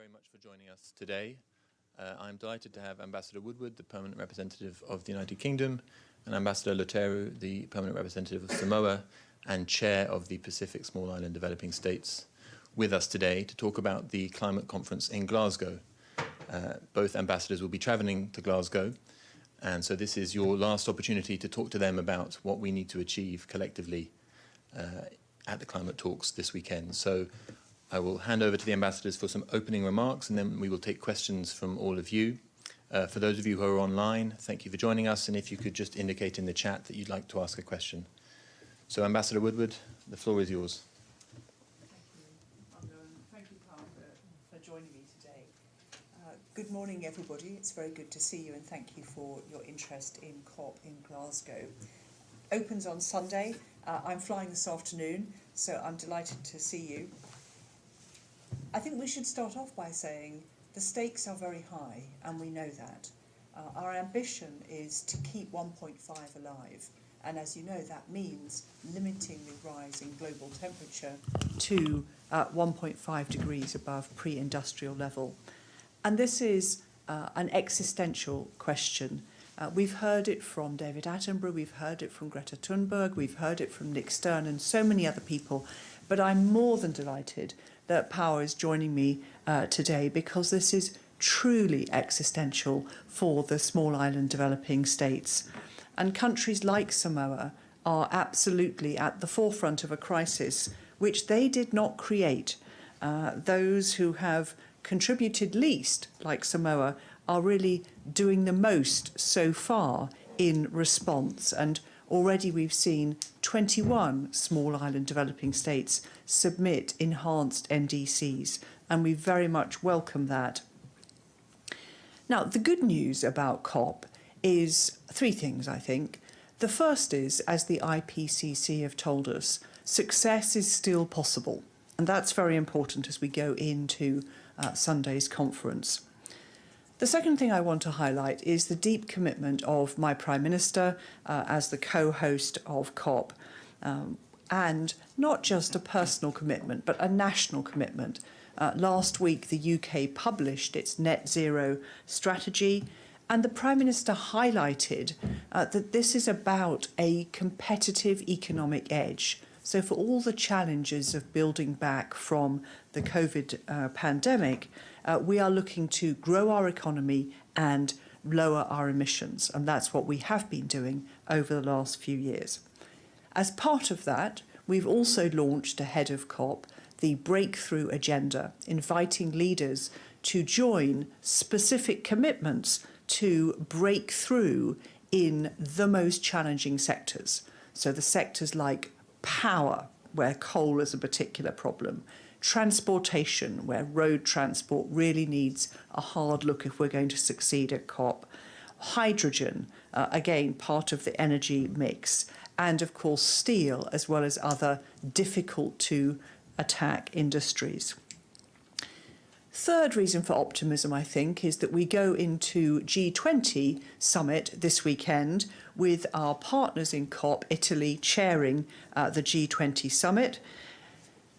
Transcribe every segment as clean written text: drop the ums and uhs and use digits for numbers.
very much for joining us today. I'm delighted to have Ambassador Woodward, the permanent representative of the United Kingdom, and Ambassador Loteru, the permanent representative of Samoa and chair of the Pacific Small Island Developing States, with us today to talk about the climate conference in Glasgow. Both ambassadors will be travelling to Glasgow, and so this is your last opportunity to talk to them about what we need to achieve collectively at the climate talks this weekend. So I will hand over to the ambassadors for some opening remarks, and then we will take questions from all of you. For those of you who are online, thank you for joining us, and if you could just indicate in the chat that you'd like to ask a question. So Ambassador Woodward, the floor is yours. Thank you, thank you, Carl, for joining me today. Good morning, everybody. It's very good to see you, and thank you for your interest in COP in Glasgow. Opens on Sunday. I'm flying this afternoon, so I'm delighted to see you. I think we should start off by saying the stakes are very high, and we know that. Our ambition is to keep 1.5 alive, and as you know, that means limiting the rise in global temperature to 1.5 degrees above pre-industrial level. And this is an existential question. We've heard it from David Attenborough, we've heard it from Greta Thunberg, we've heard it from Nick Stern and so many other people, but I'm more than delighted that Power is joining me today, because this is truly existential for the small island developing states. And countries like Samoa are absolutely at the forefront of a crisis which they did not create. Those who have contributed least, like Samoa, are really doing the most so far in response. And already we've seen 21 small island developing states submit enhanced NDCs, and we very much welcome that. Now, the good news about COP is three things, I think. The first is, as the IPCC have told us, success is still possible, and that's very important as we go into Sunday's conference. The second thing I want to highlight is the deep commitment of my Prime Minister as the co-host of COP, and not just a personal commitment, but a national commitment. Last week, the UK published its net zero strategy, and the Prime Minister highlighted that this is about a competitive economic edge. So for all the challenges of building back from the COVID pandemic, we are looking to grow our economy and lower our emissions, and that's what we have been doing over the last few years. As part of that, we've also launched ahead of COP the Breakthrough Agenda, inviting leaders to join specific commitments to break through in the most challenging sectors. So the sectors like power, where coal is a particular problem, transportation, where road transport really needs a hard look if we're going to succeed at COP, hydrogen, again, part of the energy mix, and of course steel, as well as other difficult to attack industries. Third reason for optimism, I think, is that we go into G20 summit this weekend with our partners in COP, Italy, chairing the G20 summit.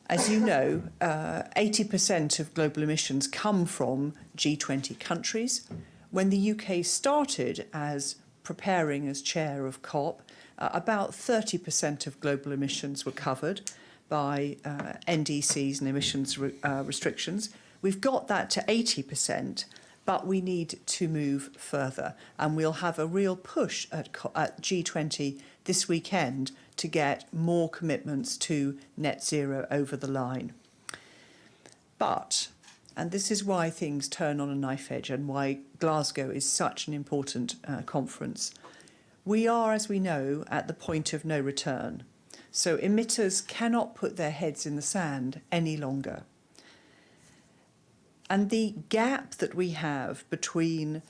As you know, 80% of global emissions come from G20 countries. When the UK started as preparing as chair of COP, about 30% of global emissions were covered by NDCs and emissions restrictions. We've got that to 80%, but we need to move further. And we'll have a real push at G20 this weekend to get more commitments to net zero over the line. But, and this is why things turn on a knife edge and why Glasgow is such an important conference, we are, as we know, at the point of no return. So emitters cannot put their heads in the sand any longer. And the gap that we have between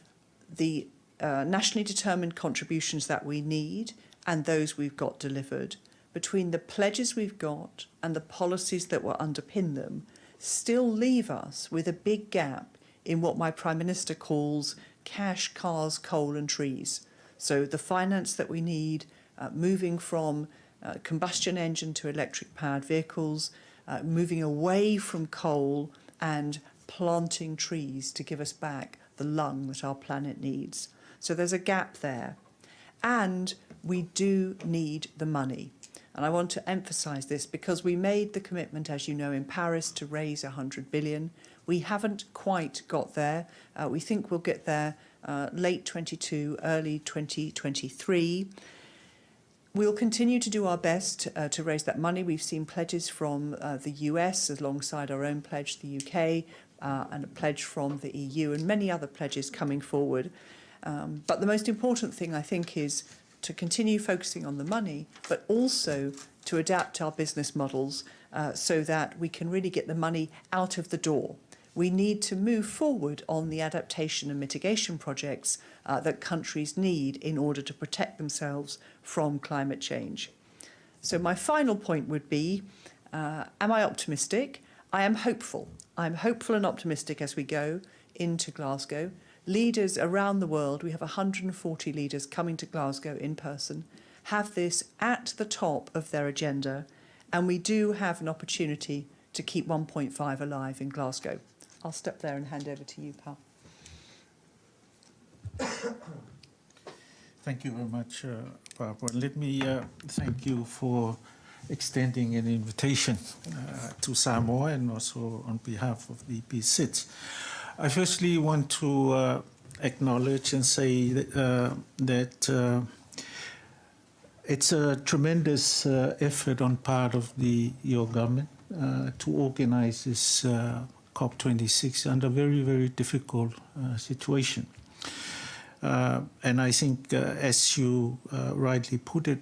the nationally determined contributions that we need and those we've got delivered, between the pledges we've got and the policies that will underpin them, still leave us with a big gap in what my Prime Minister calls cash, cars, coal and trees. So the finance that we need, moving from combustion engine to electric powered vehicles, moving away from coal and planting trees to give us back the lung that our planet needs. So there's a gap there. And we do need the money. And I want to emphasise this because we made the commitment, as you know, in Paris to raise 100 billion. We haven't quite got there. We think we'll get there late 22, early 2023. We'll continue to do our best to raise that money. We've seen pledges from the US alongside our own pledge, the UK, and a pledge from the EU and many other pledges coming forward. But the most important thing, I think, is to continue focusing on the money, but also to adapt our business models so that we can really get the money out of the door. We need to move forward on the adaptation and mitigation projects that countries need in order to protect themselves from climate change. So my final point would be, am I optimistic? I am hopeful. I'm hopeful and optimistic as we go into Glasgow. Leaders around the world, we have 140 leaders coming to Glasgow in person, have this at the top of their agenda, and we do have an opportunity to keep 1.5 alive in Glasgow. I'll step there and hand over to you, Pal. Thank you very much, Barbara. Let me thank you for extending an invitation to Samoa and also on behalf of the PSITS. I firstly want to acknowledge and say that it's a tremendous effort on part of your government to organize this COP26 under very, very difficult situation. And I think, as you rightly put it,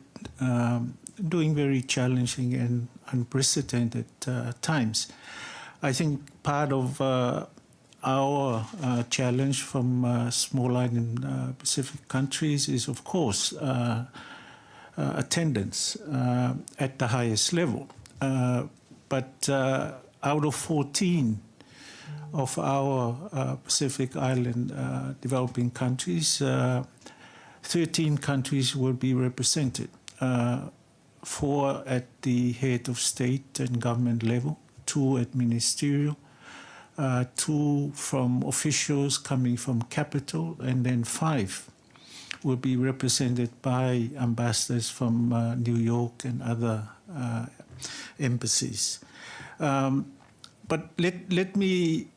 doing very challenging and unprecedented times. I think part of our challenge from small island Pacific countries is, of course, attendance at the highest level. But out of 14 of our Pacific Island developing countries, 13 countries will be represented. 4 at the head of state and government level, 2 at ministerial, 2 from officials coming from capital, and then 5 will be represented by ambassadors from New York and other embassies. But let me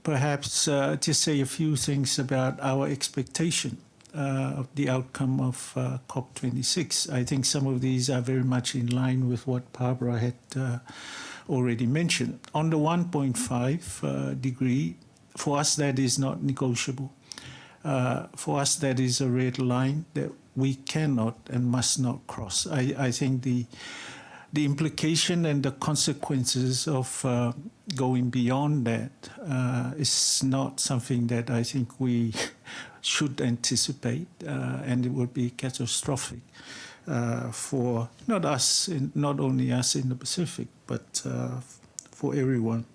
perhaps just say a few things about our expectation of the outcome of COP26. I think some of these are very much in line with what Barbara had already mentioned. On the 1.5 degree, for us that is not negotiable. For us that is a red line that we cannot and must not cross. I think the implication and the consequences of going beyond that is not something that I think we should anticipate, and it would be catastrophic for not only us in the Pacific, but for everyone.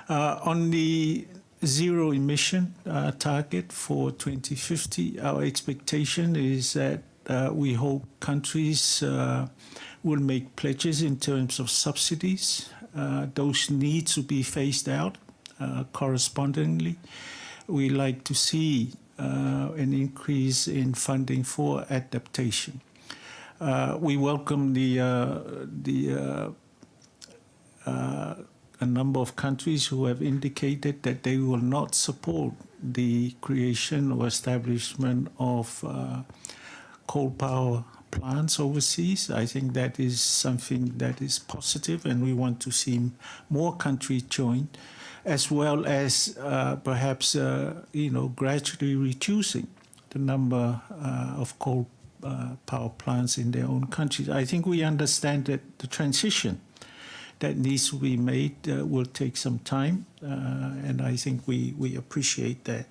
On the zero emission target for 2050, our expectation is that we hope countries will make pledges in terms of subsidies. Those need to be phased out correspondingly. We like to see an increase in funding for adaptation. We welcome a number of countries who have indicated that they will not support the creation or establishment of coal power plants overseas. I think that is something that is positive, and we want to see more countries join, as well as perhaps gradually reducing the number of coal power plants in their own countries. I think we understand that the transition that needs to be made will take some time, and I think we appreciate that.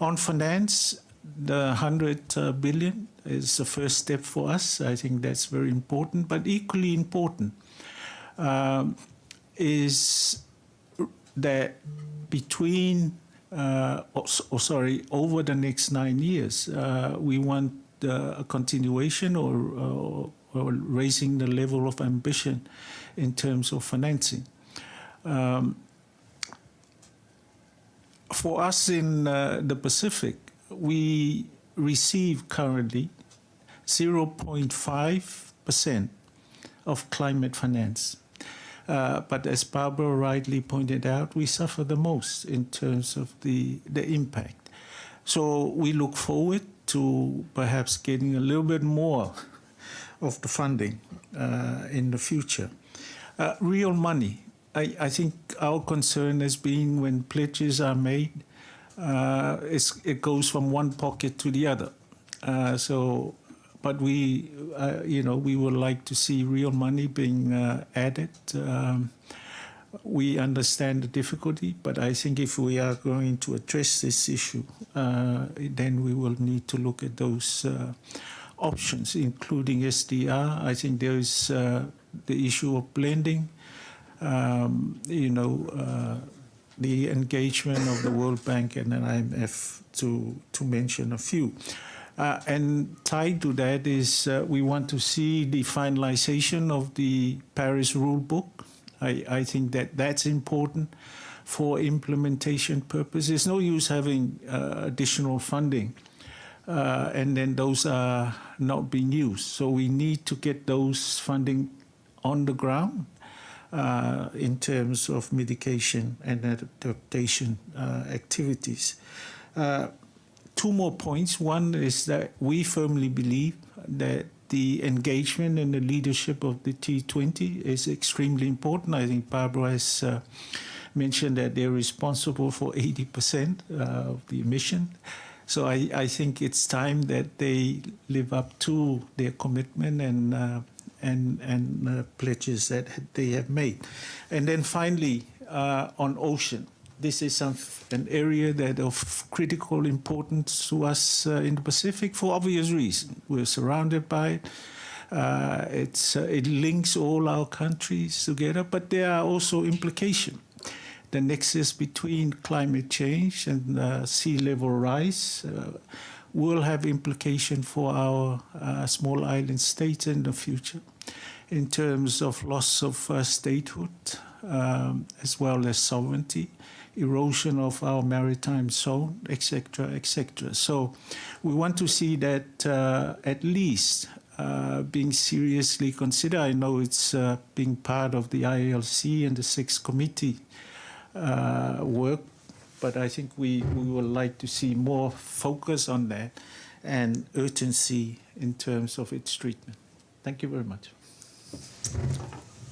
On finance, the 100 billion is the first step for us. I think that's very important, but equally important is that over the next 9 years, we want a continuation or raising the level of ambition in terms of financing. for us in the Pacific, we receive currently 0.5% of climate finance. But as Barbara rightly pointed out, we suffer the most in terms of the impact. So we look forward to perhaps getting a little bit more of the funding in the future. Real money. I think our concern has been when pledges are made, it goes from one pocket to the other. But we would like to see real money being added. We understand the difficulty, but I think if we are going to address this issue, then we will need to look at those options, including SDR. I think there is the issue of blending, the engagement of the World Bank and the IMF, to mention a few. And tied to that is we want to see the finalization of the Paris rule book. I think that's important for implementation purposes. There's no use having additional funding and then those are not being used. So we need to get those funding on the ground in terms of mitigation and adaptation activities. Two more points. One is that we firmly believe that the engagement and the leadership of the T20 is extremely important. I think Barbara has mentioned that they're responsible for 80% of the emission. So I think it's time that they live up to their commitment and pledges that they have made. And then finally, on ocean. This is an area that of critical importance to us in the Pacific for obvious reasons. We're surrounded by it. It links all our countries together, but there are also implications. The nexus between climate change and sea level rise will have implication for our small island states in the future in terms of loss of statehood as well as sovereignty, erosion of our maritime zone, etc., etc. So we want to see that at least being seriously considered. I know it's being part of the ILC and the 6th committee work, but I think we would like to see more focus on that and urgency in terms of its treatment. Thank you very much.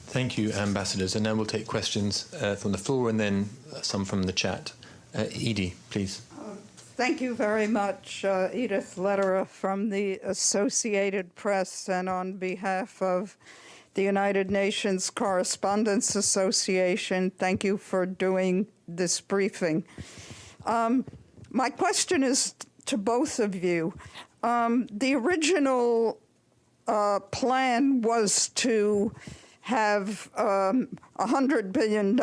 Thank you, Ambassadors. And now we'll take questions from the floor and then some from the chat. Edie, please. Thank you very much, Edith Lederer from the Associated Press, and on behalf of the United Nations Correspondents Association, thank you for doing this briefing. My question is to both of you. The original plan was to have $100 billion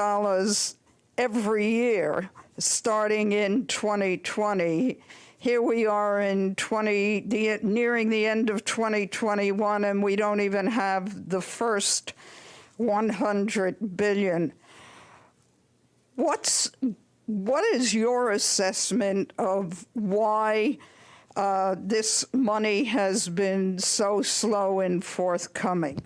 every year starting in 2020. Here we are in nearing the end of 2021, and we don't even have the first 100 billion. What is your assessment of why this money has been so slow in forthcoming?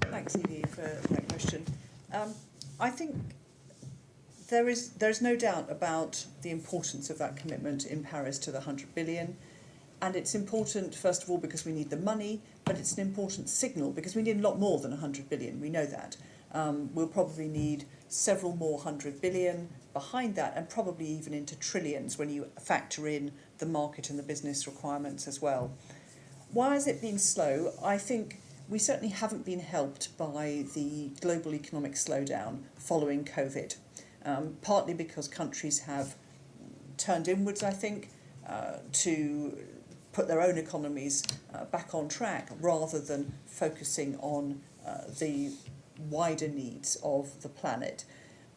Thanks, Edie, for that question. I think there's no doubt about the importance of that commitment in Paris to the 100 billion. And it's important, first of all, because we need the money, but it's an important signal because we need a lot more than 100 billion. We know that. We'll probably need several more 100 billion behind that, and probably even into trillions when you factor in the market and the business requirements as well. Why has it been slow? I think we certainly haven't been helped by the global economic slowdown following COVID, partly because countries have turned inwards, I think, to put their own economies back on track rather than focusing on the wider needs of the planet.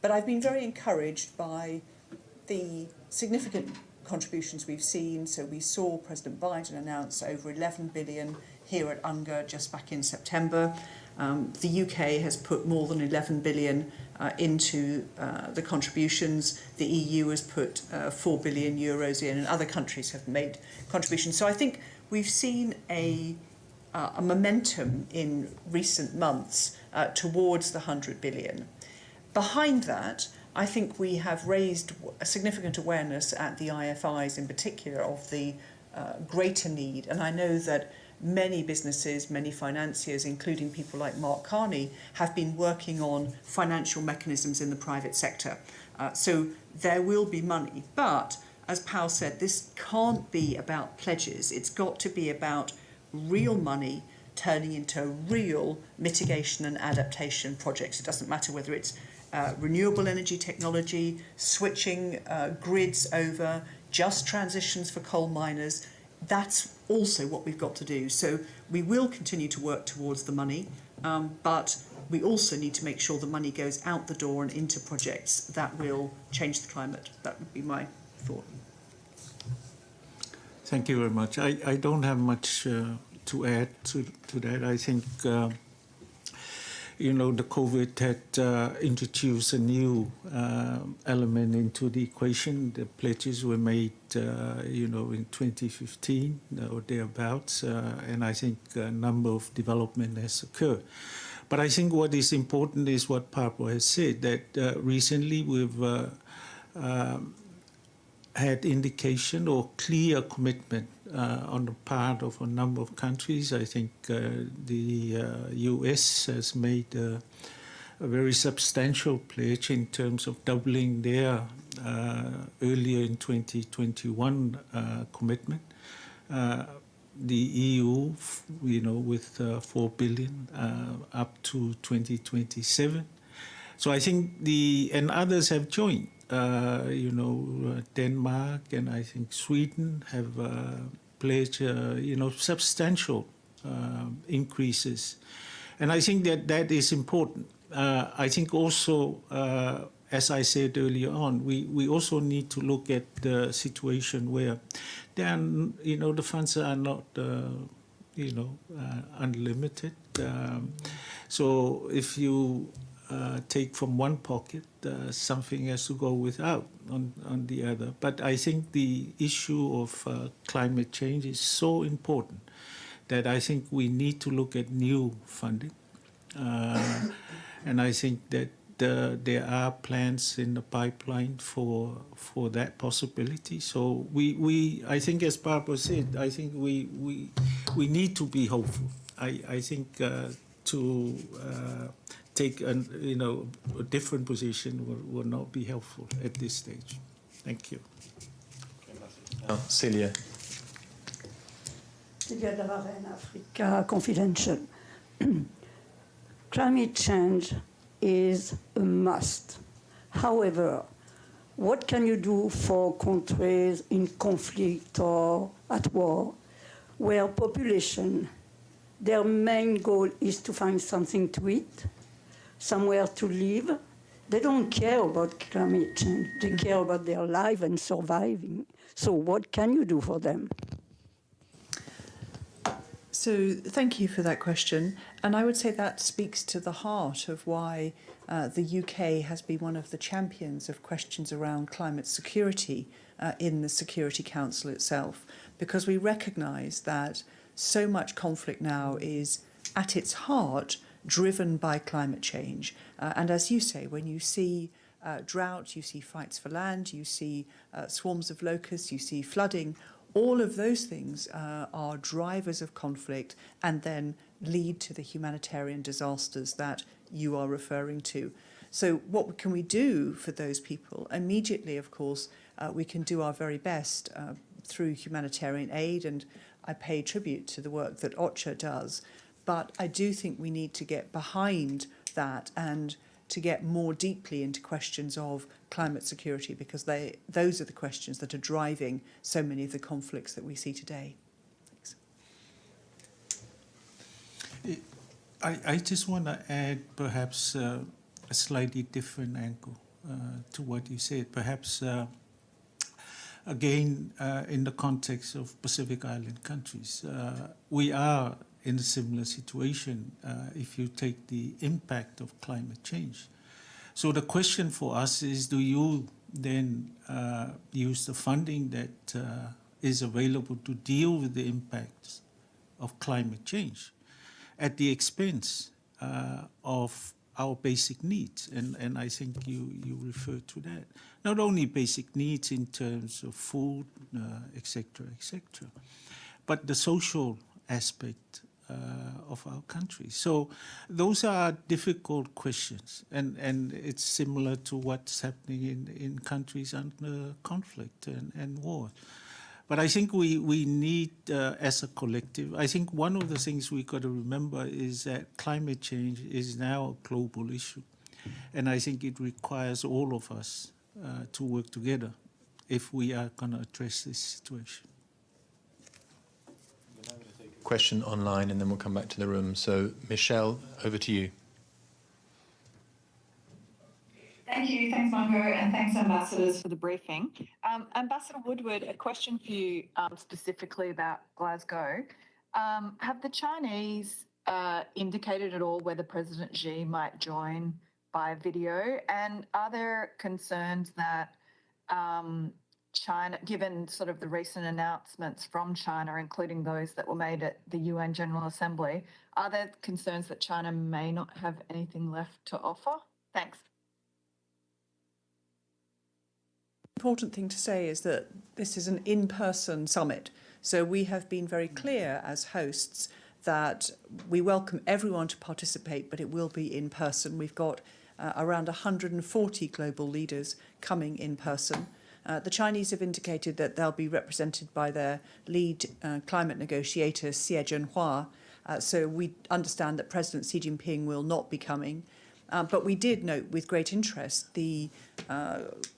But I've been very encouraged by the significant contributions we've seen. So we saw President Biden announce over 11 billion here at UNGA just back in September. The UK has put more than 11 billion into the contributions. The EU has put 4 billion euros in, and other countries have made contributions. So I think we've seen a momentum in recent months towards the 100 billion. Behind that, I think we have raised a significant awareness at the IFIs in particular of the greater need. And I know that many businesses, many financiers, including people like Mark Carney, have been working on financial mechanisms in the private sector. So there will be money. But, as Paul said, this can't be about pledges. It's got to be about real money turning into real mitigation and adaptation projects. It doesn't matter whether it's renewable energy technology, switching grids over, just transitions for coal miners. That's also what we've got to do. So we will continue to work towards the money, but we also need to make sure the money goes out the door and into projects that will change the climate. That would be my thought. Thank you very much. I don't have much to add to that. I think the COVID had introduced a new element into the equation. The pledges were made, in 2015 or thereabouts, and I think a number of development has occurred. But I think what is important is what Barbara has said, that recently we've had indication or clear commitment on the part of a number of countries. I think the US has made a very substantial pledge in terms of doubling their earlier in 2021 commitment. The EU, with 4 billion up to 2027. So I think and others have joined. Denmark and I think Sweden have pledged, substantial increases. And I think that is important. I think also, as I said earlier on, we also need to look at the situation where the funds are not, unlimited. So if you take from one pocket, something has to go without on the other. But I think the issue of climate change is so important that I think we need to look at new funding. And I think that there are plans in the pipeline for that possibility. So I think, as Barbara said, I think we need to be hopeful. I think to take a different position will not be helpful at this stage. Thank you. Now, Celia. Celia Davaren, Africa Confidential. Climate change is a must. However, what can you do for countries in conflict or at war, where population, their main goal is to find something to eat, somewhere to live? They don't care about climate change. They care about their life and surviving. So what can you do for them? So thank you for that question. And I would say that speaks to the heart of why the UK has been one of the champions of questions around climate security in the Security Council itself, because we recognise that so much conflict now is at its heart driven by climate change. And as you say, when you see drought, you see fights for land, you see swarms of locusts, you see flooding, all of those things are drivers of conflict and then lead to the humanitarian disasters that you are referring to. So what can we do for those people? Immediately, of course, we can do our very best through humanitarian aid, and I pay tribute to the work that OCHA does. But I do think we need to get behind that and to get more deeply into questions of climate security, because those are the questions that are driving so many of the conflicts that we see today. Thanks. I just want to add perhaps a slightly different angle to what you said. Perhaps, again, in the context of Pacific Island countries, we are in a similar situation if you take the impact of climate change. So the question for us is, do you then use the funding that is available to deal with the impacts of climate change at the expense of our basic needs? And I think you refer to that. Not only basic needs in terms of food, et cetera, but the social aspect of our country. So those are difficult questions, and it's similar to what's happening in countries under conflict and war. But I think we need, as a collective, I think one of the things we've got to remember is that climate change is now a global issue. And I think it requires all of us to work together if we are going to address this situation. Question online, and then we'll come back to the room. So, Michelle, over to you. Thank you. Thanks, Marco, and thanks, ambassadors, for the briefing. Ambassador Woodward, a question for you specifically about Glasgow. Have the Chinese indicated at all whether President Xi might join by video? And are there concerns that China, given sort of the recent announcements from China, including those that were made at the UN General Assembly, are there concerns that China may not have anything left to offer? Thanks. Important thing to say is that this is an in-person summit. So we have been very clear as hosts that we welcome everyone to participate, but it will be in person. We've got around 140 global leaders coming in person. The Chinese have indicated that they'll be represented by their lead climate negotiator, Xie Zhenhua. So we understand that President Xi Jinping will not be coming. But we did note with great interest the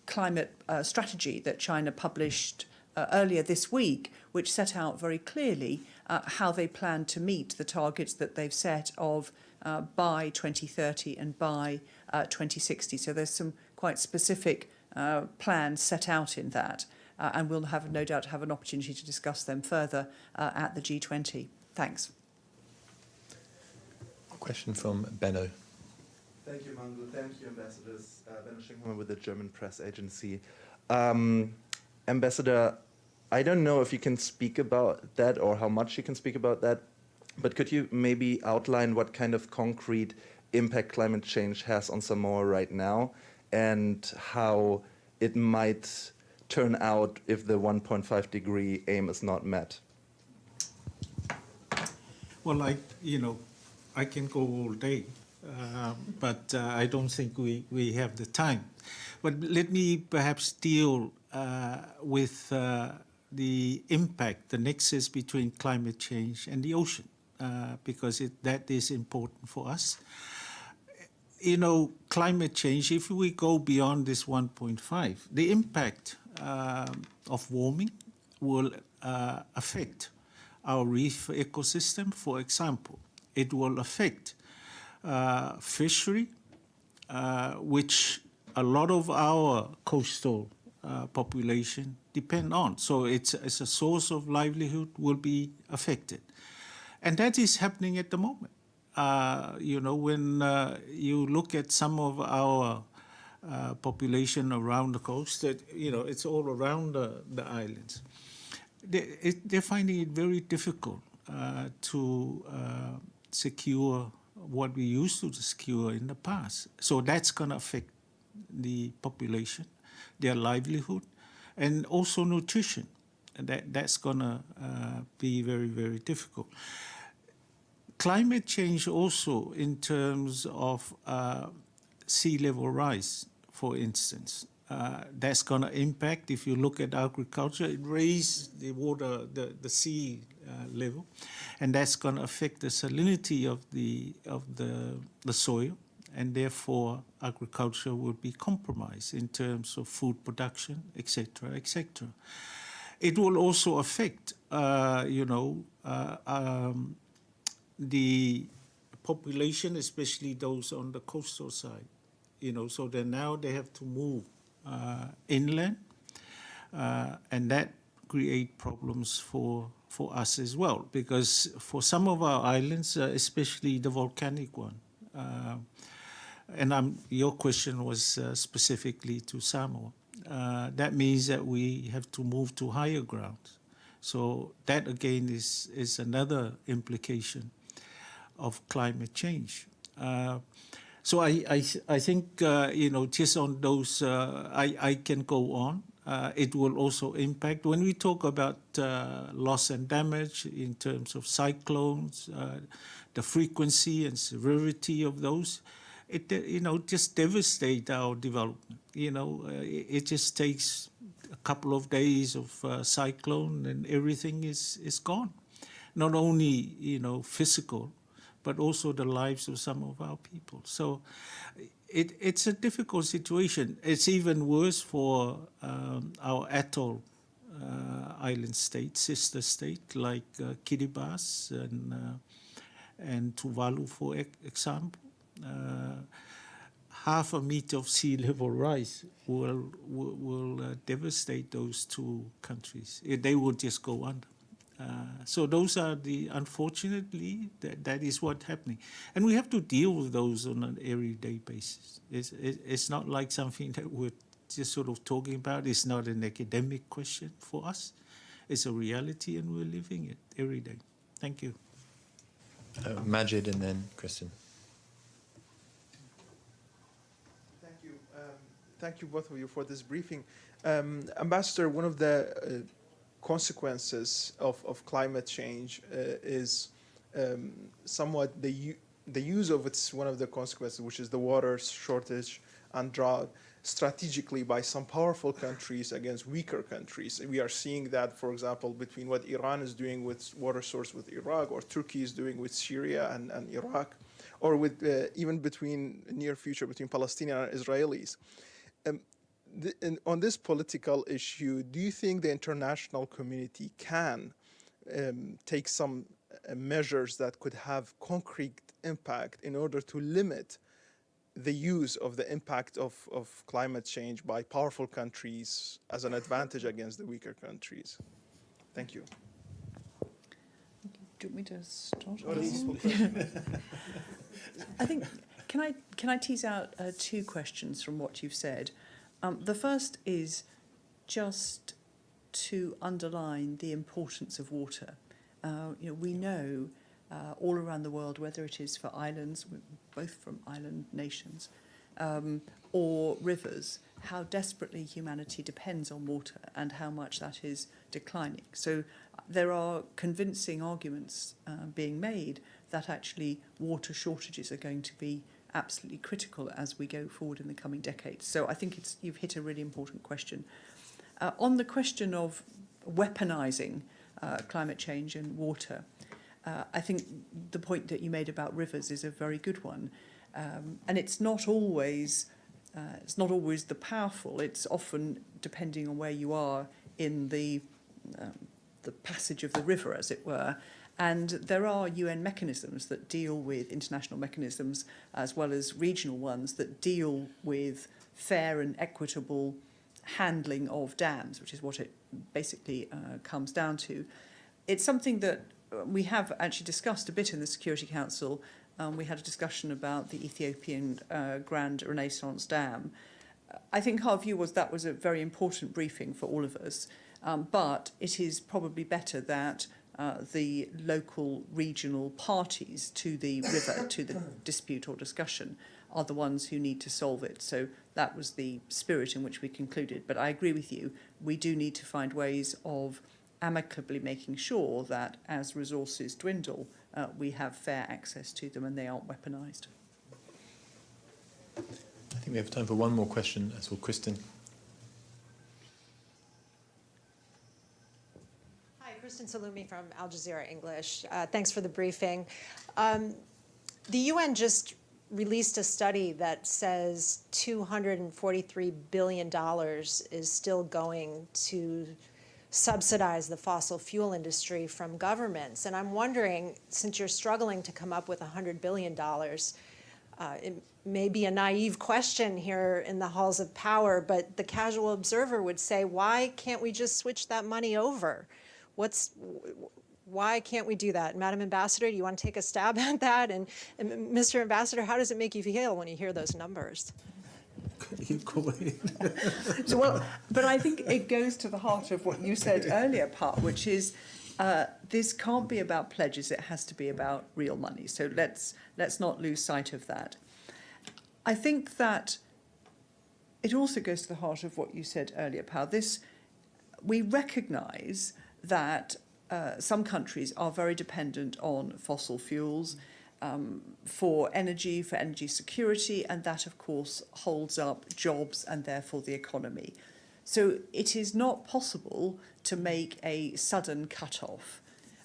climate strategy that China published earlier this week, which set out very clearly how they plan to meet the targets that they've set of by 2030 and by 2060. So there's some quite specific plans set out in that, and we'll have no doubt have an opportunity to discuss them further at the G20. Thanks. A question from Benno. Thank you, Mangu. Thank you, ambassadors. Benno Schinghammer with the German press agency. Ambassador, I don't know if you can speak about that or how much you can speak about that, but could you maybe outline what kind of concrete impact climate change has on Samoa right now, and how it might turn out if the 1.5 degree aim is not met? Well, I can go all day, but I don't think we have the time. But let me perhaps deal with the impact, the nexus between climate change and the ocean, because that is important for us. Climate change, if we go beyond this 1.5, the impact of warming will affect our reef ecosystem, for example. It will affect fishery, which a lot of our coastal population depend on. So it's a source of livelihood will be affected. And that is happening at the moment. When you look at some of our population around the coast, that it's all around the islands. They're finding it very difficult to secure what we used to secure in the past. So that's going to affect the population, their livelihood, and also nutrition. And that's going to be very, very difficult. Climate change also in terms of sea level rise, for instance. That's going to impact, if you look at agriculture, it raises the water, the sea level, and that's going to affect the salinity of the soil, and therefore agriculture will be compromised in terms of food production, etc., etc. It will also affect, the population, especially those on the coastal side. So then now they have to move inland, and that create problems for for us as well, because for some of our islands, especially the volcanic one, and your question was specifically to Samoa, that means that we have to move to higher ground. So that again is another implication of climate change. So I think, just on those, I can go on. It will also impact, when we talk about loss and damage in terms of cyclones, the frequency and severity of those, it, just devastate our development. It just takes a couple of days of cyclone and everything is gone. Not only, physical, but also the lives of some of our people. So it's a difficult situation. It's even worse for our atoll island states, sister state, like Kiribati and Tuvalu, for example. 0.5 meter of sea level rise will devastate those two countries. They will just go under. So those are unfortunately, that is what's happening. And we have to deal with those on an everyday basis. It's not like something that we're just sort of talking about. It's not an academic question for us. It's a reality and we're living it every day. Thank you. Majid and then Kristen. Thank you both of you for this briefing. Ambassador, one of the consequences of climate change is somewhat the use of one of the consequences, which is the water shortage and drought, strategically by some powerful countries against weaker countries. We are seeing that, for example, between what Iran is doing with water source with Iraq, or Turkey is doing with Syria and Iraq, or with even between near future between Palestinians and Israelis. On this political issue, do you think the international community can take some measures that could have concrete impact in order to limit the use of the impact of climate change by powerful countries as an advantage against the weaker countries? Thank you. Do you want me to start? I think, can I tease out 2 questions from what you've said? The first is just to underline the importance of water. We know all around the world, whether it is for islands, both from island nations, or rivers, how desperately humanity depends on water and how much that is declining. So there are convincing arguments being made that actually water shortages are going to be absolutely critical as we go forward in the coming decades. So I think you've hit a really important question. On the question of weaponising climate change and water, I think the point that you made about rivers is a very good one. And it's not always the powerful. It's often depending on where you are in the passage of the river, as it were. And there are UN mechanisms that deal with, international mechanisms, as well as regional ones, that deal with fair and equitable handling of dams, which is what it basically comes down to. It's something that we have actually discussed a bit in the Security Council. We had a discussion about the Ethiopian Grand Renaissance Dam. I think our view was that was a very important briefing for all of us, but it is probably better that the local regional parties to the river, to the dispute or discussion, are the ones who need to solve it. So that was the spirit in which we concluded. But I agree with you, we do need to find ways of amicably making sure that as resources dwindle, we have fair access to them and they aren't weaponised. I think we have time for one more question. That's all, Kristen. Kristen Salumi from Al Jazeera English. Thanks for the briefing. The UN just released a study that says $243 billion is still going to subsidize the fossil fuel industry from governments. And I'm wondering, since you're struggling to come up with $100 billion, it may be a naive question here in the halls of power, but the casual observer would say, why can't we just switch that money over? why can't we do that? Madam Ambassador, do you want to take a stab at that? And Mr. Ambassador, how does it make you feel when you hear those numbers? You go ahead. So, well, but I think it goes to the heart of what you said earlier, Pat, which is this can't be about pledges. It has to be about real money. So let's not lose sight of that. I think that it also goes to the heart of what you said earlier, Pal. We recognise that some countries are very dependent on fossil fuels for energy security, and that, of course, holds up jobs and therefore the economy. So it is not possible to make a sudden cut-off,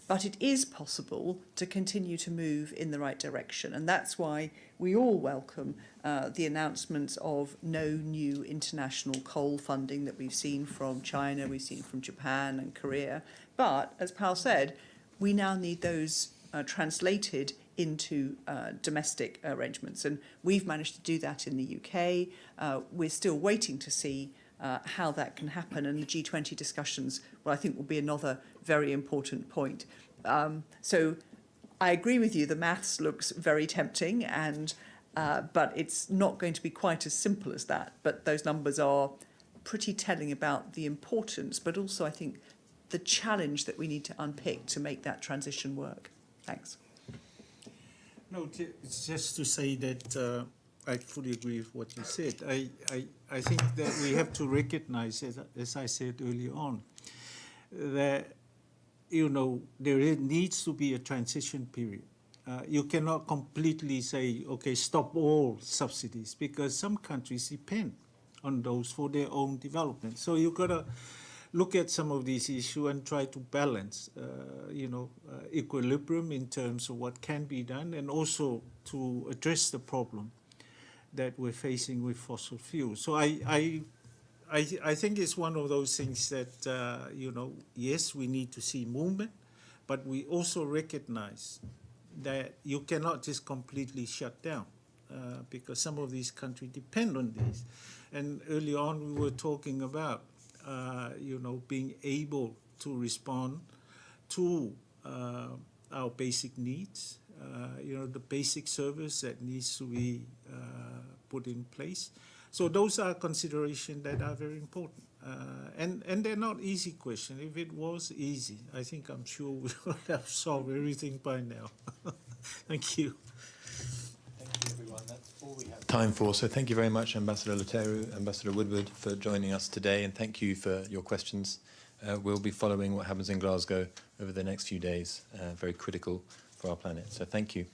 but it is possible to continue to move in the right direction. And that's why we all welcome the announcements of no new international coal funding that we've seen from China, we've seen from Japan and Korea. But, as Pal said, we now need those translated into domestic arrangements. And we've managed to do that in the UK. We're still waiting to see how that can happen. And the G20 discussions, well, I think will be another very important point. So I agree with you, the maths looks very tempting, and but it's not going to be quite as simple as that. But those numbers are pretty telling about the importance, but also I think the challenge that we need to unpick to make that transition work. Thanks. No, it's just to say that I fully agree with what you said. I think that we have to recognize, as I said earlier on, that, you know, there needs to be a transition period. You cannot completely say, okay, stop all subsidies, because some countries depend on those for their own development. So you've got to look at some of these issues and try to balance, equilibrium in terms of what can be done, and also to address the problem that we're facing with fossil fuels. So I think it's one of those things that, yes, we need to see movement, but we also recognize that you cannot just completely shut down because some of these countries depend on these. And early on we were talking about, being able to respond to our basic needs, the basic service that needs to be put in place. So those are considerations that are very important. And they're not easy questions. If it was easy, I think I'm sure we would have solved everything by now. Thank you. Thank you, everyone. That's all we have time for. So thank you very much, Ambassador Leteru, Ambassador Woodward, for joining us today, and thank you for your questions. We'll be following what happens in Glasgow over the next few days, very critical for our planet. So thank you.